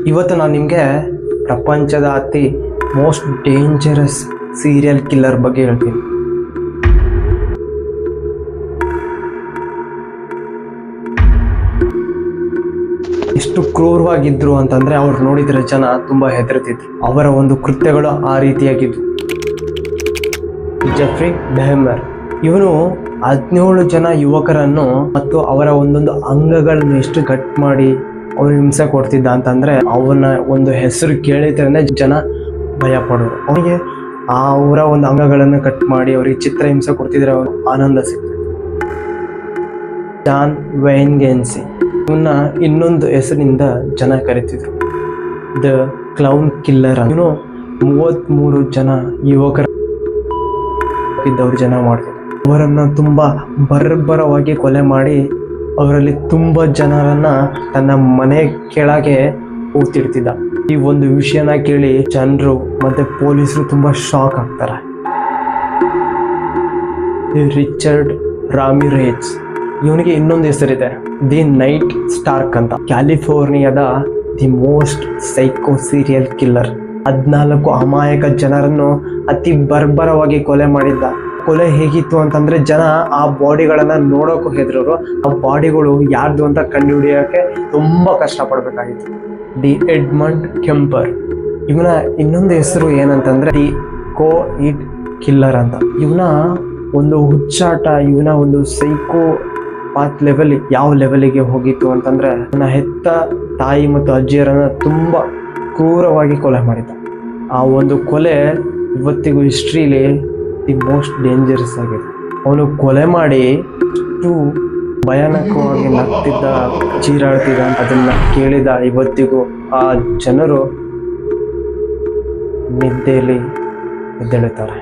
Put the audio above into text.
ಇವತ್ತು ನಾನು ನಿಮಗೆ ಪ್ರಪಂಚದ ಅತಿ ಮೋಸ್ಟ್ ಡೇಂಜರಸ್ ಸೀರಿಯಲ್ ಕಿಲ್ಲರ್ ಬಗ್ಗೆ ಹೇಳ್ತೀನಿ. ಎಷ್ಟು ಕ್ರೂರವಾಗಿದ್ರು ಅಂತಂದ್ರೆ ಅವ್ರು ನೋಡಿದ್ರೆ ಜನ ತುಂಬಾ ಹೆದರ್ತಿದ್ರು. ಅವರ ಒಂದು ಕೃತ್ಯಗಳು ಆ ರೀತಿಯಾಗಿದ್ವು. ಜೆಫ್ರಿ ಡೆಹಮರ್ ಇವನು 17 ಜನ ಯುವಕರನ್ನು ಮತ್ತು ಅವರ ಒಂದೊಂದು ಅಂಗಗಳನ್ನು ಎಷ್ಟು ಕಟ್ ಮಾಡಿ ಅವ್ರು ಹಿಂಸೆ ಕೊಡ್ತಿದ್ದ ಅಂತಂದ್ರೆ ಅವನ ಒಂದು ಹೆಸರು ಕೇಳಿದ್ರೆ ಜನ ಭಯ ಪಡೋರು. ಅವನಿಗೆ ಅವರ ಒಂದು ಅಂಗಗಳನ್ನು ಕಟ್ ಮಾಡಿ ಅವ್ರಿಗೆ ಚಿತ್ರ ಹಿಂಸೆ ಕೊಡ್ತಿದ್ರೆ ಆನಂದ ಸಿಗ್ತದೆ. ಜಾನ್ ವೇನ್ ಗೇನ್ಸಿ ಇವನ್ನ ಇನ್ನೊಂದು ಹೆಸರಿನಿಂದ ಜನ ಕರಿತಿದ್ರು, ದ ಕ್ಲೌನ್ ಕಿಲ್ಲರ್. ಇವನು 33 ಜನ ಯುವಕರ ಇದ್ದವ್ರು ಜನ ಮಾಡ್ತಿದ್ರು. ಅವರನ್ನು ತುಂಬಾ ಬರ್ಬರವಾಗಿ ಕೊಲೆ ಮಾಡಿ ಅವರಲ್ಲಿ ತುಂಬಾ ಜನರನ್ನ ತನ್ನ ಮನೆ ಕೆಳಗೆ ಕೂತಿಡ್ತಿದ್ದ. ಈ ಒಂದು ವಿಷಯನ ಕೇಳಿ ಜನರು ಮತ್ತೆ ಪೊಲೀಸರು ತುಂಬಾ ಶಾಕ್ ಆಗ್ತಾರೆ. ರಿಚರ್ಡ್ ರಾಮಿರೇಜ್ ಇವನಿಗೆ ಇನ್ನೊಂದು ಹೆಸರಿದೆ, ದಿ ನೈಟ್ ಸ್ಟಾರ್ಕ್ ಅಂತ. ಕ್ಯಾಲಿಫೋರ್ನಿಯಾದ the most psycho serial killer. 14 ಅಮಾಯಕ ಜನರನ್ನು ಅತಿ ಬರ್ಬರವಾಗಿ ಕೊಲೆ ಮಾಡಿದ್ದ. ಕೊಲೆ ಹೇಗಿತ್ತು ಅಂತಂದ್ರೆ ಜನ ಆ ಬಾಡಿಗಳನ್ನ ನೋಡೋಕು ಹೆದರೋರು. ಆ ಬಾಡಿಗಳು ಯಾರ್ದು ಅಂತ ಕಂಡುಹಿಡಿಯೋಕೆ ತುಂಬಾ ಕಷ್ಟಪಡ್ಬೇಕಾಗಿತ್ತು. ದಿ ಎಡ್ಮಂಡ್ ಕೆಂಪರ್ ಇವನ ಇನ್ನೊಂದು ಹೆಸರು ಏನಂತಂದ್ರೆ ದಿ ಕೋ ಇಟ್ ಕಿಲ್ಲರ್ ಅಂತ. ಇವನ ಒಂದು ಹುಚ್ಚಾಟ, ಇವನ ಒಂದು ಸೈಕೋ ಪಾತ್ ಲೆವೆಲ್ ಯಾವ ಲೆವೆಲಿಗೆ ಹೋಗಿತ್ತು ಅಂತಂದ್ರೆ ಅವನ ಹೆತ್ತ ತಾಯಿ ಮತ್ತು ಅಜ್ಜಿಯರನ್ನ ತುಂಬಾ ಕ್ರೂರವಾಗಿ ಕೊಲೆ ಮಾಡಿದ್ದ. ಆ ಒಂದು ಕೊಲೆ ಇವತ್ತಿಗೂ ಹಿಸ್ಟ್ರಿಲಿ ದಿ ಮೋಸ್ಟ್ ಡೇಂಜರಸ್ ಆಗಿದೆ. ಅವನು ಕೊಲೆ ಮಾಡಿ ಅಷ್ಟು ಭಯಾನಕವಾಗಿ ನಗ್ತಿದ್ದ, ಚೀರಾಡ್ತಿದ್ದ. ಅದನ್ನ ಕೇಳಿದ ಇವತ್ತಿಗೂ ಆ ಜನರು ನಿದ್ದೆಯಲ್ಲಿ ಎದ್ದೇಳುತ್ತಾರೆ.